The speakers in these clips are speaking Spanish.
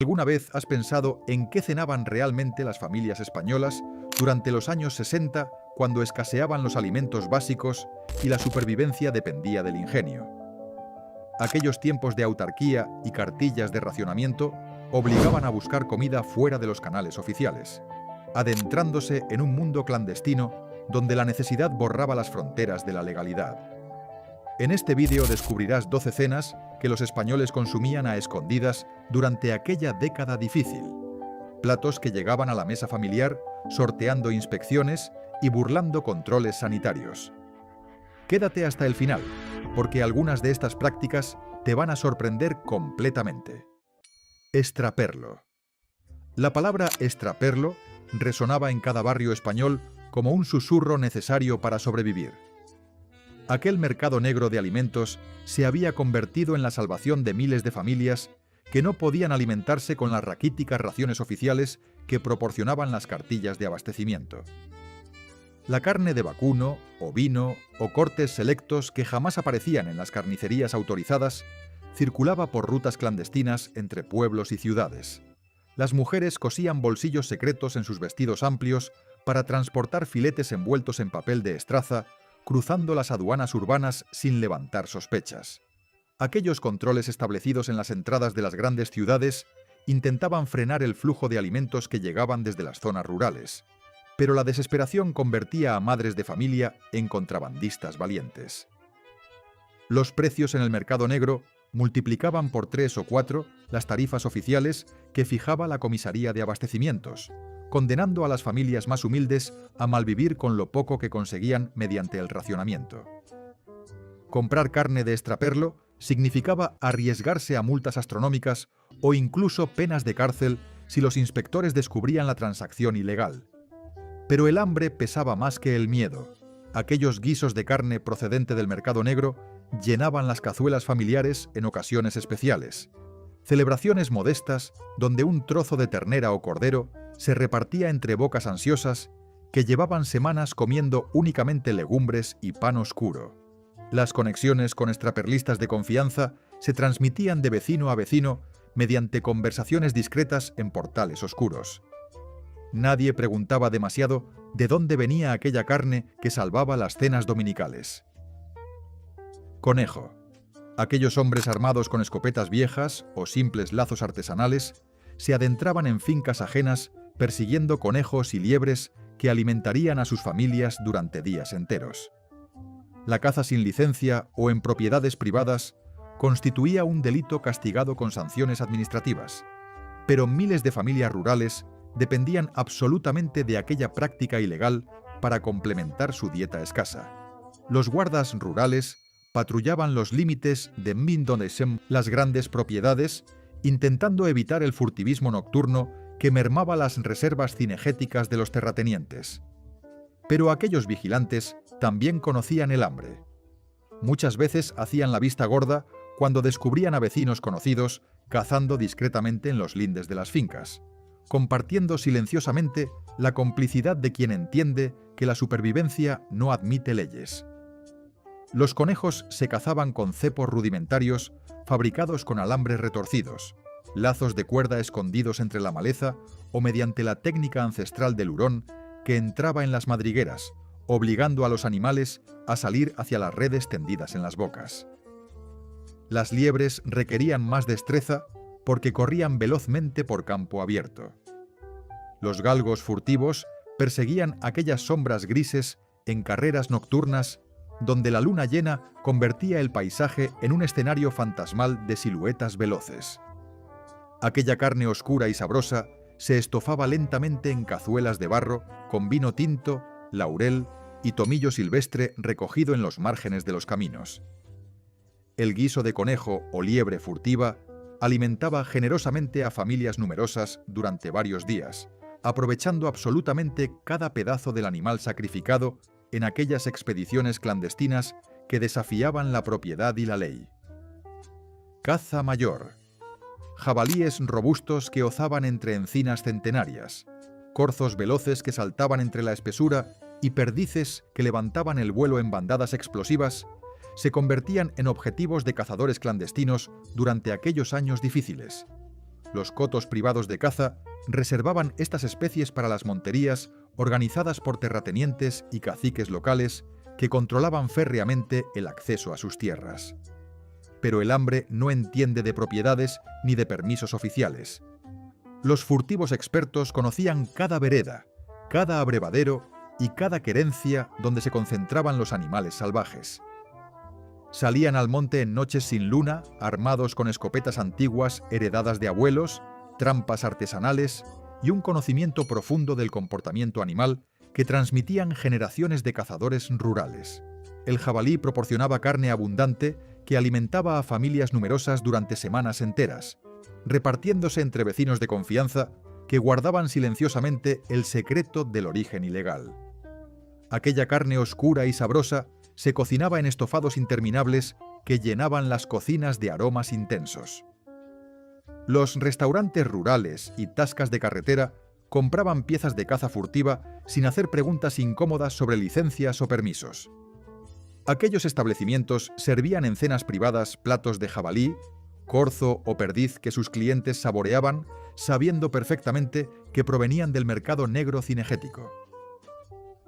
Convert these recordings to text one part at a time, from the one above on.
¿Alguna vez has pensado en qué cenaban realmente las familias españolas durante los años 60, cuando escaseaban los alimentos básicos y la supervivencia dependía del ingenio? Aquellos tiempos de autarquía y cartillas de racionamiento obligaban a buscar comida fuera de los canales oficiales, adentrándose en un mundo clandestino donde la necesidad borraba las fronteras de la legalidad. En este vídeo descubrirás 12 cenas que los españoles consumían a escondidas durante aquella década difícil. Platos que llegaban a la mesa familiar sorteando inspecciones y burlando controles sanitarios. Quédate hasta el final, porque algunas de estas prácticas te van a sorprender completamente. Extraperlo. La palabra extraperlo resonaba en cada barrio español como un susurro necesario para sobrevivir. Aquel mercado negro de alimentos se había convertido en la salvación de miles de familias que no podían alimentarse con las raquíticas raciones oficiales que proporcionaban las cartillas de abastecimiento. La carne de vacuno, ovino o cortes selectos que jamás aparecían en las carnicerías autorizadas circulaba por rutas clandestinas entre pueblos y ciudades. Las mujeres cosían bolsillos secretos en sus vestidos amplios para transportar filetes envueltos en papel de estraza, cruzando las aduanas urbanas sin levantar sospechas. Aquellos controles establecidos en las entradas de las grandes ciudades intentaban frenar el flujo de alimentos que llegaban desde las zonas rurales, pero la desesperación convertía a madres de familia en contrabandistas valientes. Los precios en el mercado negro multiplicaban por 3 o 4 las tarifas oficiales que fijaba la comisaría de abastecimientos, condenando a las familias más humildes a malvivir con lo poco que conseguían mediante el racionamiento. Comprar carne de extraperlo significaba arriesgarse a multas astronómicas o incluso penas de cárcel si los inspectores descubrían la transacción ilegal. Pero el hambre pesaba más que el miedo. Aquellos guisos de carne procedente del mercado negro llenaban las cazuelas familiares en ocasiones especiales. Celebraciones modestas donde un trozo de ternera o cordero se repartía entre bocas ansiosas que llevaban semanas comiendo únicamente legumbres y pan oscuro. Las conexiones con extraperlistas de confianza se transmitían de vecino a vecino mediante conversaciones discretas en portales oscuros. Nadie preguntaba demasiado de dónde venía aquella carne que salvaba las cenas dominicales. Conejo. Aquellos hombres armados con escopetas viejas o simples lazos artesanales se adentraban en fincas ajenas persiguiendo conejos y liebres que alimentarían a sus familias durante días enteros. La caza sin licencia o en propiedades privadas constituía un delito castigado con sanciones administrativas, pero miles de familias rurales dependían absolutamente de aquella práctica ilegal para complementar su dieta escasa. Los guardas rurales patrullaban los límites de Mindonesen, las grandes propiedades, intentando evitar el furtivismo nocturno que mermaba las reservas cinegéticas de los terratenientes. Pero aquellos vigilantes también conocían el hambre. Muchas veces hacían la vista gorda cuando descubrían a vecinos conocidos cazando discretamente en los lindes de las fincas, compartiendo silenciosamente la complicidad de quien entiende que la supervivencia no admite leyes. Los conejos se cazaban con cepos rudimentarios fabricados con alambres retorcidos, lazos de cuerda escondidos entre la maleza o mediante la técnica ancestral del hurón que entraba en las madrigueras, obligando a los animales a salir hacia las redes tendidas en las bocas. Las liebres requerían más destreza porque corrían velozmente por campo abierto. Los galgos furtivos perseguían aquellas sombras grises en carreras nocturnas donde la luna llena convertía el paisaje en un escenario fantasmal de siluetas veloces. Aquella carne oscura y sabrosa se estofaba lentamente en cazuelas de barro con vino tinto, laurel y tomillo silvestre recogido en los márgenes de los caminos. El guiso de conejo o liebre furtiva alimentaba generosamente a familias numerosas durante varios días, aprovechando absolutamente cada pedazo del animal sacrificado en aquellas expediciones clandestinas que desafiaban la propiedad y la ley. Caza mayor. Jabalíes robustos que ozaban entre encinas centenarias, corzos veloces que saltaban entre la espesura y perdices que levantaban el vuelo en bandadas explosivas se convertían en objetivos de cazadores clandestinos durante aquellos años difíciles. Los cotos privados de caza reservaban estas especies para las monterías organizadas por terratenientes y caciques locales que controlaban férreamente el acceso a sus tierras. Pero el hambre no entiende de propiedades ni de permisos oficiales. Los furtivos expertos conocían cada vereda, cada abrevadero y cada querencia donde se concentraban los animales salvajes. Salían al monte en noches sin luna, armados con escopetas antiguas heredadas de abuelos, trampas artesanales y un conocimiento profundo del comportamiento animal que transmitían generaciones de cazadores rurales. El jabalí proporcionaba carne abundante que alimentaba a familias numerosas durante semanas enteras, repartiéndose entre vecinos de confianza que guardaban silenciosamente el secreto del origen ilegal. Aquella carne oscura y sabrosa se cocinaba en estofados interminables que llenaban las cocinas de aromas intensos. Los restaurantes rurales y tascas de carretera compraban piezas de caza furtiva sin hacer preguntas incómodas sobre licencias o permisos. Aquellos establecimientos servían en cenas privadas platos de jabalí, corzo o perdiz que sus clientes saboreaban, sabiendo perfectamente que provenían del mercado negro cinegético.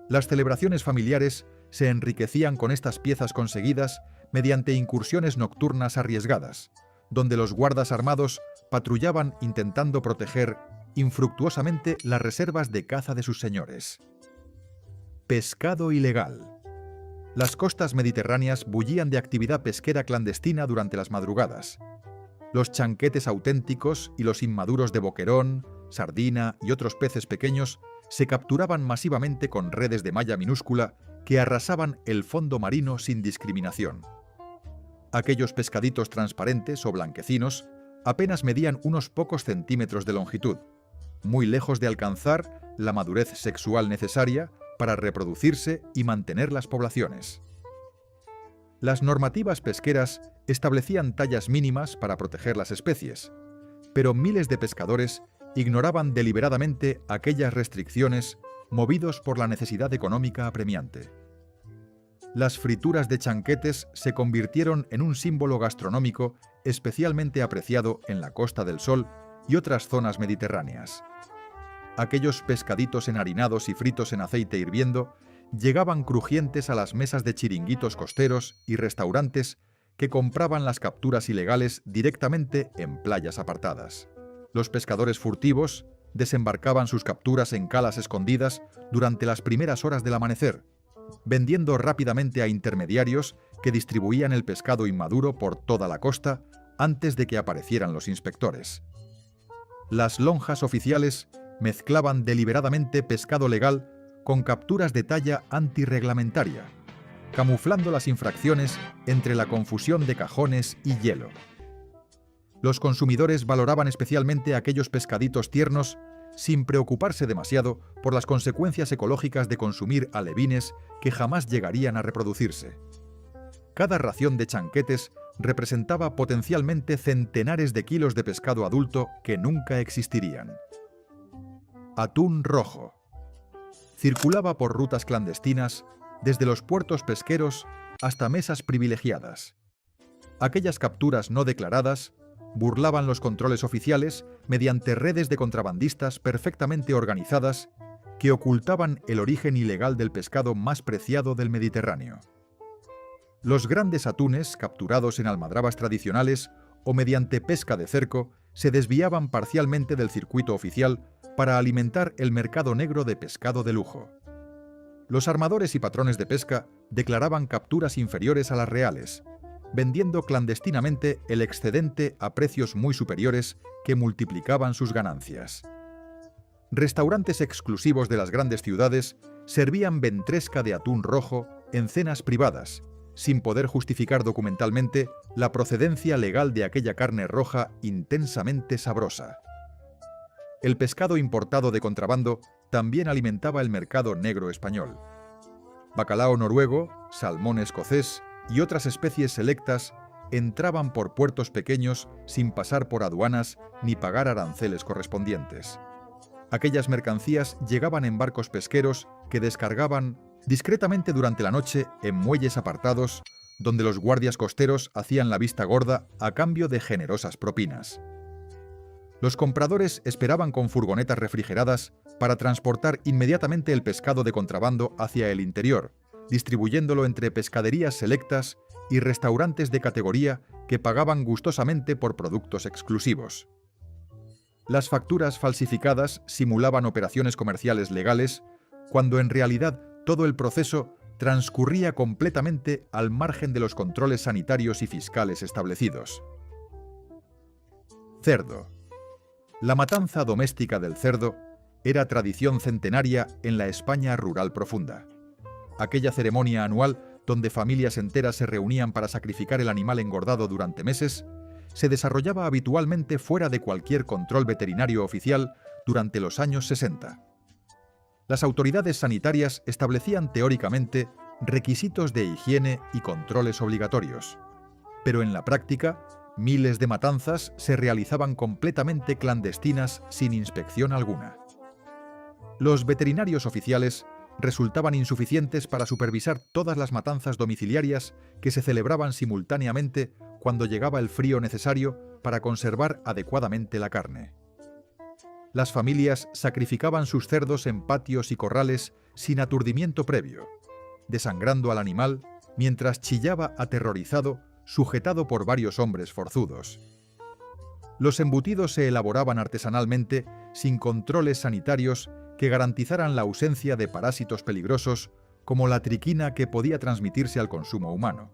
Las celebraciones familiares se enriquecían con estas piezas conseguidas mediante incursiones nocturnas arriesgadas, donde los guardas armados patrullaban intentando proteger infructuosamente las reservas de caza de sus señores. Pescado ilegal. Las costas mediterráneas bullían de actividad pesquera clandestina durante las madrugadas. Los chanquetes auténticos y los inmaduros de boquerón, sardina y otros peces pequeños se capturaban masivamente con redes de malla minúscula que arrasaban el fondo marino sin discriminación. Aquellos pescaditos transparentes o blanquecinos apenas medían unos pocos centímetros de longitud, muy lejos de alcanzar la madurez sexual necesaria para reproducirse y mantener las poblaciones. Las normativas pesqueras establecían tallas mínimas para proteger las especies, pero miles de pescadores ignoraban deliberadamente aquellas restricciones movidos por la necesidad económica apremiante. Las frituras de chanquetes se convirtieron en un símbolo gastronómico especialmente apreciado en la Costa del Sol y otras zonas mediterráneas. Aquellos pescaditos enharinados y fritos en aceite hirviendo llegaban crujientes a las mesas de chiringuitos costeros y restaurantes que compraban las capturas ilegales directamente en playas apartadas. Los pescadores furtivos desembarcaban sus capturas en calas escondidas durante las primeras horas del amanecer, vendiendo rápidamente a intermediarios que distribuían el pescado inmaduro por toda la costa antes de que aparecieran los inspectores. Las lonjas oficiales mezclaban deliberadamente pescado legal con capturas de talla antirreglamentaria, camuflando las infracciones entre la confusión de cajones y hielo. Los consumidores valoraban especialmente aquellos pescaditos tiernos sin preocuparse demasiado por las consecuencias ecológicas de consumir alevines que jamás llegarían a reproducirse. Cada ración de chanquetes representaba potencialmente centenares de kilos de pescado adulto que nunca existirían. Atún rojo. Circulaba por rutas clandestinas desde los puertos pesqueros hasta mesas privilegiadas. Aquellas capturas no declaradas burlaban los controles oficiales mediante redes de contrabandistas perfectamente organizadas que ocultaban el origen ilegal del pescado más preciado del Mediterráneo. Los grandes atunes, capturados en almadrabas tradicionales o mediante pesca de cerco, se desviaban parcialmente del circuito oficial para alimentar el mercado negro de pescado de lujo. Los armadores y patrones de pesca declaraban capturas inferiores a las reales, vendiendo clandestinamente el excedente a precios muy superiores que multiplicaban sus ganancias. Restaurantes exclusivos de las grandes ciudades servían ventresca de atún rojo en cenas privadas, sin poder justificar documentalmente la procedencia legal de aquella carne roja intensamente sabrosa. El pescado importado de contrabando también alimentaba el mercado negro español. Bacalao noruego, salmón escocés y otras especies selectas entraban por puertos pequeños sin pasar por aduanas ni pagar aranceles correspondientes. Aquellas mercancías llegaban en barcos pesqueros que descargaban discretamente durante la noche en muelles apartados, donde los guardias costeros hacían la vista gorda a cambio de generosas propinas. Los compradores esperaban con furgonetas refrigeradas para transportar inmediatamente el pescado de contrabando hacia el interior, distribuyéndolo entre pescaderías selectas y restaurantes de categoría que pagaban gustosamente por productos exclusivos. Las facturas falsificadas simulaban operaciones comerciales legales, cuando en realidad todo el proceso transcurría completamente al margen de los controles sanitarios y fiscales establecidos. Cerdo. La matanza doméstica del cerdo era tradición centenaria en la España rural profunda. Aquella ceremonia anual donde familias enteras se reunían para sacrificar el animal engordado durante meses, se desarrollaba habitualmente fuera de cualquier control veterinario oficial durante los años 60. Las autoridades sanitarias establecían teóricamente requisitos de higiene y controles obligatorios, pero en la práctica, miles de matanzas se realizaban completamente clandestinas sin inspección alguna. Los veterinarios oficiales resultaban insuficientes para supervisar todas las matanzas domiciliarias que se celebraban simultáneamente cuando llegaba el frío necesario para conservar adecuadamente la carne. Las familias sacrificaban sus cerdos en patios y corrales sin aturdimiento previo, desangrando al animal mientras chillaba aterrorizado, sujetado por varios hombres forzudos. Los embutidos se elaboraban artesanalmente sin controles sanitarios que garantizaran la ausencia de parásitos peligrosos como la triquina que podía transmitirse al consumo humano.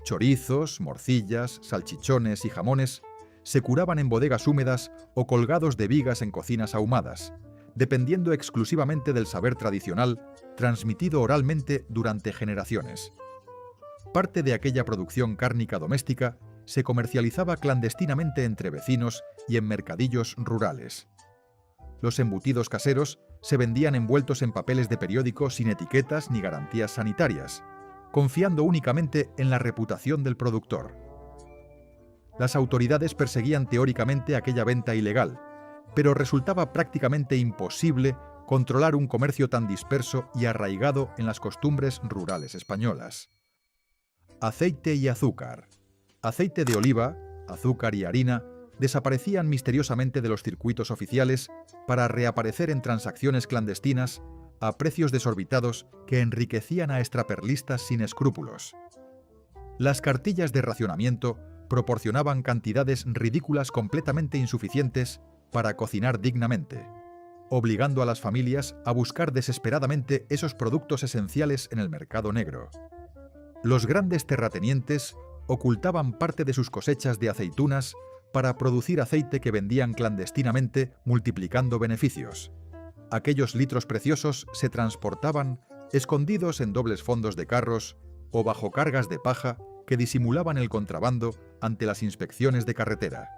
Chorizos, morcillas, salchichones y jamones se curaban en bodegas húmedas o colgados de vigas en cocinas ahumadas, dependiendo exclusivamente del saber tradicional transmitido oralmente durante generaciones. Parte de aquella producción cárnica doméstica se comercializaba clandestinamente entre vecinos y en mercadillos rurales. Los embutidos caseros se vendían envueltos en papeles de periódico sin etiquetas ni garantías sanitarias, confiando únicamente en la reputación del productor. Las autoridades perseguían teóricamente aquella venta ilegal, pero resultaba prácticamente imposible controlar un comercio tan disperso y arraigado en las costumbres rurales españolas. Aceite y azúcar. Aceite de oliva, azúcar y harina desaparecían misteriosamente de los circuitos oficiales para reaparecer en transacciones clandestinas a precios desorbitados que enriquecían a extraperlistas sin escrúpulos. Las cartillas de racionamiento proporcionaban cantidades ridículas completamente insuficientes para cocinar dignamente, obligando a las familias a buscar desesperadamente esos productos esenciales en el mercado negro. Los grandes terratenientes ocultaban parte de sus cosechas de aceitunas para producir aceite que vendían clandestinamente, multiplicando beneficios. Aquellos litros preciosos se transportaban escondidos en dobles fondos de carros o bajo cargas de paja que disimulaban el contrabando ante las inspecciones de carretera.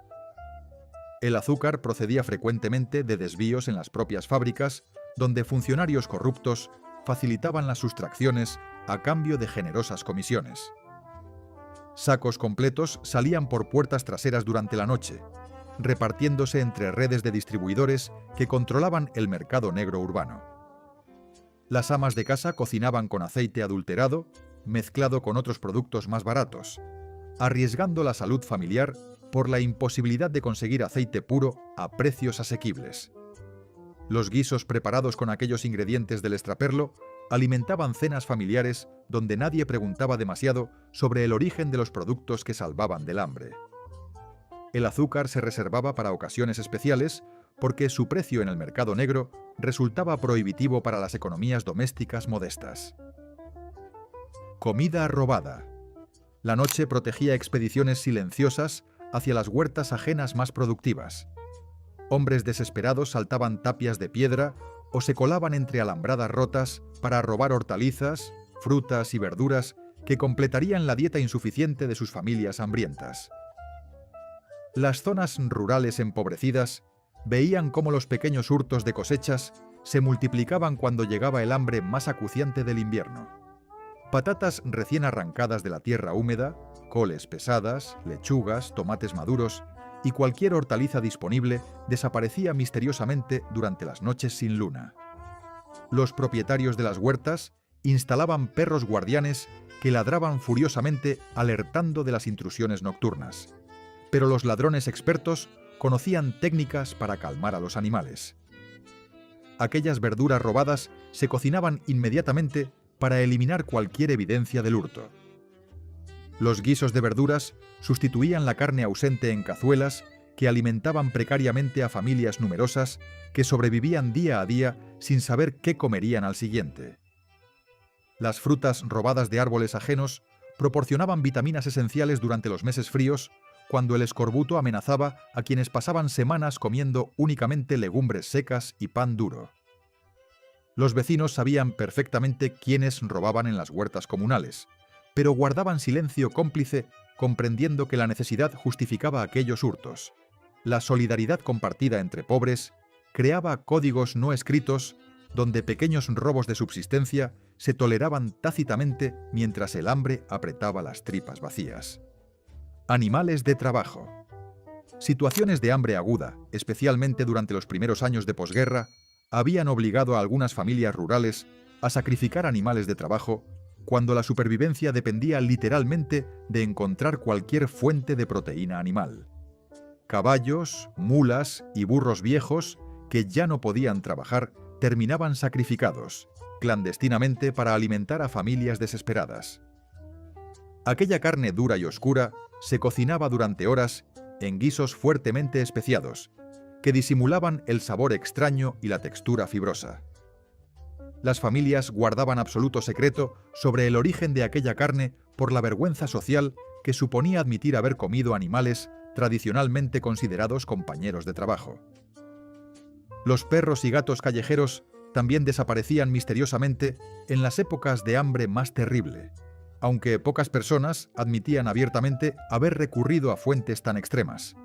El azúcar procedía frecuentemente de desvíos en las propias fábricas, donde funcionarios corruptos facilitaban las sustracciones a cambio de generosas comisiones. Sacos completos salían por puertas traseras durante la noche, repartiéndose entre redes de distribuidores que controlaban el mercado negro urbano. Las amas de casa cocinaban con aceite adulterado, mezclado con otros productos más baratos, arriesgando la salud familiar por la imposibilidad de conseguir aceite puro a precios asequibles. Los guisos preparados con aquellos ingredientes del extraperlo alimentaban cenas familiares donde nadie preguntaba demasiado sobre el origen de los productos que salvaban del hambre. El azúcar se reservaba para ocasiones especiales porque su precio en el mercado negro resultaba prohibitivo para las economías domésticas modestas. Comida robada. La noche protegía expediciones silenciosas hacia las huertas ajenas más productivas. Hombres desesperados saltaban tapias de piedra o se colaban entre alambradas rotas para robar hortalizas, frutas y verduras que completarían la dieta insuficiente de sus familias hambrientas. Las zonas rurales empobrecidas veían cómo los pequeños hurtos de cosechas se multiplicaban cuando llegaba el hambre más acuciante del invierno. Patatas recién arrancadas de la tierra húmeda, coles pesadas, lechugas, tomates maduros y cualquier hortaliza disponible desaparecía misteriosamente durante las noches sin luna. Los propietarios de las huertas instalaban perros guardianes que ladraban furiosamente alertando de las intrusiones nocturnas. Pero los ladrones expertos conocían técnicas para calmar a los animales. Aquellas verduras robadas se cocinaban inmediatamente para eliminar cualquier evidencia del hurto. Los guisos de verduras sustituían la carne ausente en cazuelas que alimentaban precariamente a familias numerosas que sobrevivían día a día sin saber qué comerían al siguiente. Las frutas robadas de árboles ajenos proporcionaban vitaminas esenciales durante los meses fríos, cuando el escorbuto amenazaba a quienes pasaban semanas comiendo únicamente legumbres secas y pan duro. Los vecinos sabían perfectamente quiénes robaban en las huertas comunales, pero guardaban silencio cómplice, comprendiendo que la necesidad justificaba aquellos hurtos. La solidaridad compartida entre pobres creaba códigos no escritos donde pequeños robos de subsistencia se toleraban tácitamente mientras el hambre apretaba las tripas vacías. Animales de trabajo. Situaciones de hambre aguda, especialmente durante los primeros años de posguerra, habían obligado a algunas familias rurales a sacrificar animales de trabajo cuando la supervivencia dependía literalmente de encontrar cualquier fuente de proteína animal. Caballos, mulas y burros viejos que ya no podían trabajar terminaban sacrificados, clandestinamente para alimentar a familias desesperadas. Aquella carne dura y oscura se cocinaba durante horas en guisos fuertemente especiados, que disimulaban el sabor extraño y la textura fibrosa. Las familias guardaban absoluto secreto sobre el origen de aquella carne por la vergüenza social que suponía admitir haber comido animales tradicionalmente considerados compañeros de trabajo. Los perros y gatos callejeros también desaparecían misteriosamente en las épocas de hambre más terrible, aunque pocas personas admitían abiertamente haber recurrido a fuentes tan extremas.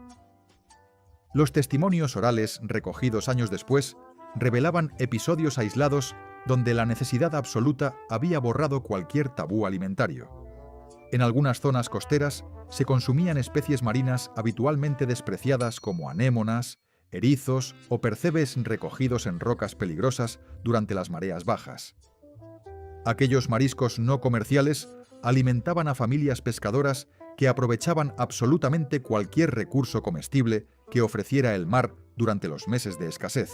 Los testimonios orales recogidos años después revelaban episodios aislados donde la necesidad absoluta había borrado cualquier tabú alimentario. En algunas zonas costeras se consumían especies marinas habitualmente despreciadas como anémonas, erizos o percebes recogidos en rocas peligrosas durante las mareas bajas. Aquellos mariscos no comerciales alimentaban a familias pescadoras que aprovechaban absolutamente cualquier recurso comestible que ofreciera el mar durante los meses de escasez.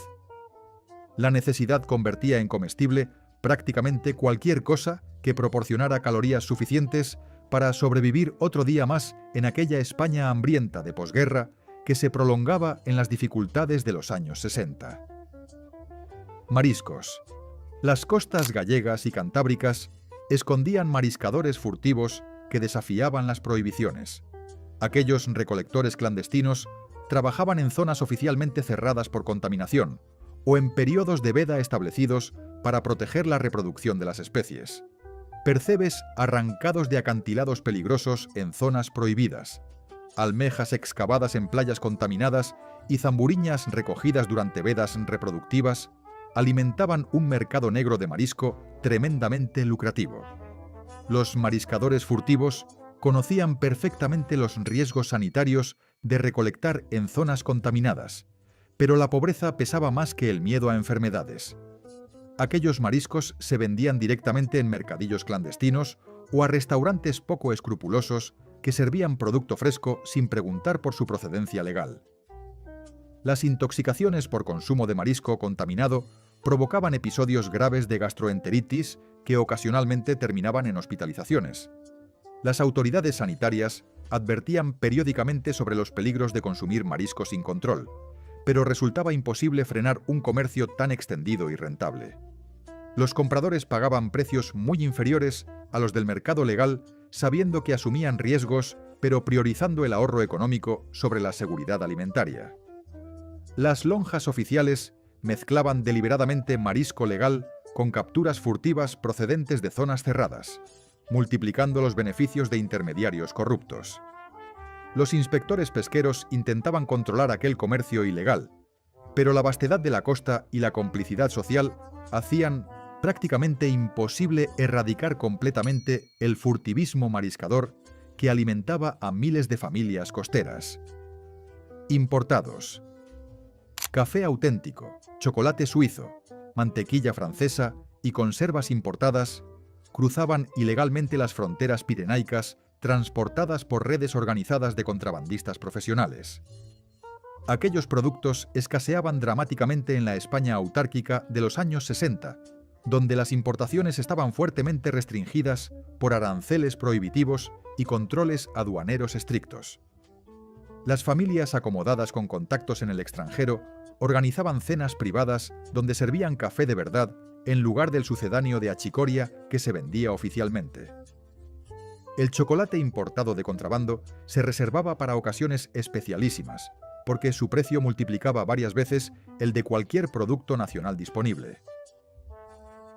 La necesidad convertía en comestible prácticamente cualquier cosa que proporcionara calorías suficientes para sobrevivir otro día más en aquella España hambrienta de posguerra que se prolongaba en las dificultades de los años 60. Mariscos. Las costas gallegas y cantábricas escondían mariscadores furtivos que desafiaban las prohibiciones. Aquellos recolectores clandestinos trabajaban en zonas oficialmente cerradas por contaminación o en periodos de veda establecidos para proteger la reproducción de las especies. Percebes arrancados de acantilados peligrosos en zonas prohibidas, almejas excavadas en playas contaminadas y zamburiñas recogidas durante vedas reproductivas alimentaban un mercado negro de marisco tremendamente lucrativo. Los mariscadores furtivos conocían perfectamente los riesgos sanitarios de recolectar en zonas contaminadas, pero la pobreza pesaba más que el miedo a enfermedades. Aquellos mariscos se vendían directamente en mercadillos clandestinos o a restaurantes poco escrupulosos que servían producto fresco sin preguntar por su procedencia legal. Las intoxicaciones por consumo de marisco contaminado provocaban episodios graves de gastroenteritis que ocasionalmente terminaban en hospitalizaciones. Las autoridades sanitarias advertían periódicamente sobre los peligros de consumir marisco sin control, pero resultaba imposible frenar un comercio tan extendido y rentable. Los compradores pagaban precios muy inferiores a los del mercado legal, sabiendo que asumían riesgos, pero priorizando el ahorro económico sobre la seguridad alimentaria. Las lonjas oficiales mezclaban deliberadamente marisco legal con capturas furtivas procedentes de zonas cerradas, multiplicando los beneficios de intermediarios corruptos. Los inspectores pesqueros intentaban controlar aquel comercio ilegal, pero la vastedad de la costa y la complicidad social hacían prácticamente imposible erradicar completamente el furtivismo mariscador que alimentaba a miles de familias costeras. Importados. Café auténtico, chocolate suizo, mantequilla francesa y conservas importadas cruzaban ilegalmente las fronteras pirenaicas transportadas por redes organizadas de contrabandistas profesionales. Aquellos productos escaseaban dramáticamente en la España autárquica de los años 60, donde las importaciones estaban fuertemente restringidas por aranceles prohibitivos y controles aduaneros estrictos. Las familias acomodadas con contactos en el extranjero organizaban cenas privadas donde servían café de verdad en lugar del sucedáneo de achicoria que se vendía oficialmente. El chocolate importado de contrabando se reservaba para ocasiones especialísimas, porque su precio multiplicaba varias veces el de cualquier producto nacional disponible.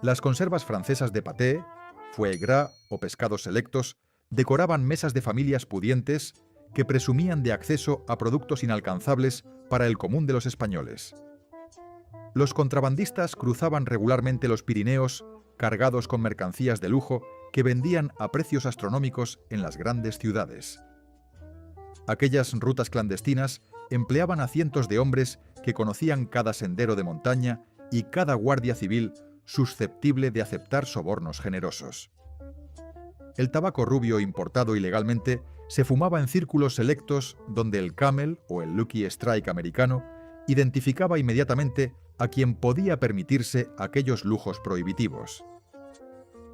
Las conservas francesas de paté, foie gras o pescados selectos decoraban mesas de familias pudientes que presumían de acceso a productos inalcanzables para el común de los españoles. Los contrabandistas cruzaban regularmente los Pirineos cargados con mercancías de lujo que vendían a precios astronómicos en las grandes ciudades. Aquellas rutas clandestinas empleaban a cientos de hombres que conocían cada sendero de montaña y cada guardia civil susceptible de aceptar sobornos generosos. El tabaco rubio importado ilegalmente se fumaba en círculos selectos donde el Camel o el Lucky Strike americano identificaba inmediatamente a quien podía permitirse aquellos lujos prohibitivos.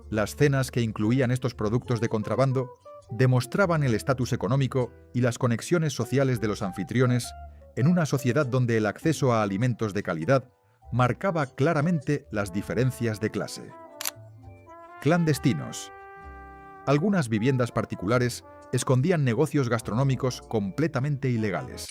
Las cenas que incluían estos productos de contrabando demostraban el estatus económico y las conexiones sociales de los anfitriones en una sociedad donde el acceso a alimentos de calidad marcaba claramente las diferencias de clase. Clandestinos. Algunas viviendas particulares escondían negocios gastronómicos completamente ilegales.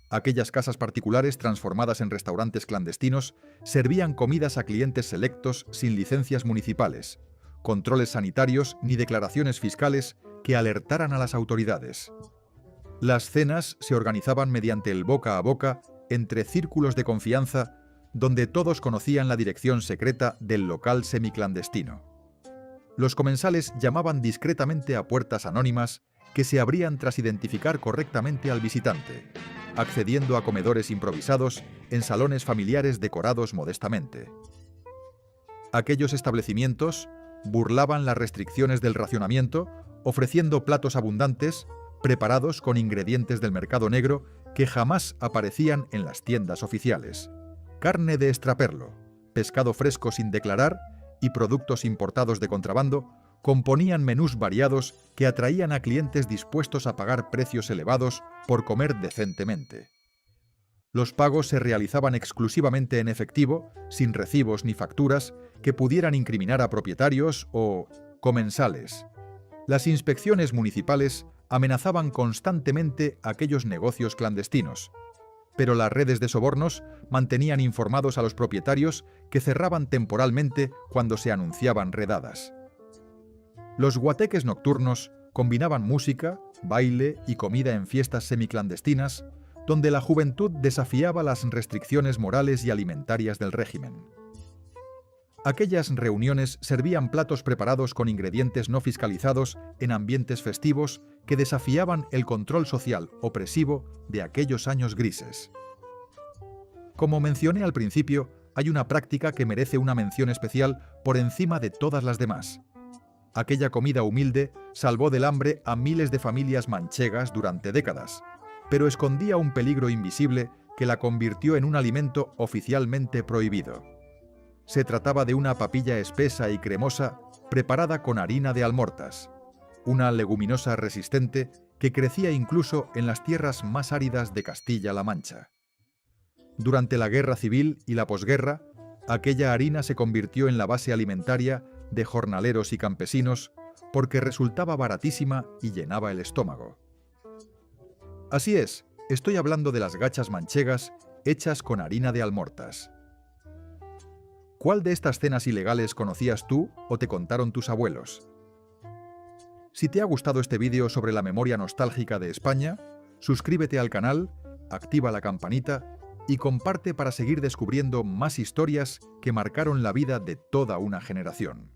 Aquellas casas particulares transformadas en restaurantes clandestinos servían comidas a clientes selectos sin licencias municipales, controles sanitarios ni declaraciones fiscales que alertaran a las autoridades. Las cenas se organizaban mediante el boca a boca entre círculos de confianza donde todos conocían la dirección secreta del local semiclandestino. Los comensales llamaban discretamente a puertas anónimas que se abrían tras identificar correctamente al visitante, accediendo a comedores improvisados en salones familiares decorados modestamente. Aquellos establecimientos burlaban las restricciones del racionamiento, ofreciendo platos abundantes, preparados con ingredientes del mercado negro que jamás aparecían en las tiendas oficiales. Carne de extraperlo, pescado fresco sin declarar y productos importados de contrabando componían menús variados que atraían a clientes dispuestos a pagar precios elevados por comer decentemente. Los pagos se realizaban exclusivamente en efectivo, sin recibos ni facturas que pudieran incriminar a propietarios o comensales. Las inspecciones municipales amenazaban constantemente aquellos negocios clandestinos, pero las redes de sobornos mantenían informados a los propietarios que cerraban temporalmente cuando se anunciaban redadas. Los guateques nocturnos combinaban música, baile y comida en fiestas semiclandestinas, donde la juventud desafiaba las restricciones morales y alimentarias del régimen. Aquellas reuniones servían platos preparados con ingredientes no fiscalizados en ambientes festivos que desafiaban el control social opresivo de aquellos años grises. Como mencioné al principio, hay una práctica que merece una mención especial por encima de todas las demás. Aquella comida humilde salvó del hambre a miles de familias manchegas durante décadas, pero escondía un peligro invisible que la convirtió en un alimento oficialmente prohibido. Se trataba de una papilla espesa y cremosa preparada con harina de almortas, una leguminosa resistente que crecía incluso en las tierras más áridas de Castilla-La Mancha. Durante la Guerra Civil y la posguerra, aquella harina se convirtió en la base alimentaria de jornaleros y campesinos porque resultaba baratísima y llenaba el estómago. Así es, estoy hablando de las gachas manchegas hechas con harina de almortas. ¿Cuál de estas cenas ilegales conocías tú o te contaron tus abuelos? Si te ha gustado este vídeo sobre la memoria nostálgica de España, suscríbete al canal, activa la campanita y comparte para seguir descubriendo más historias que marcaron la vida de toda una generación.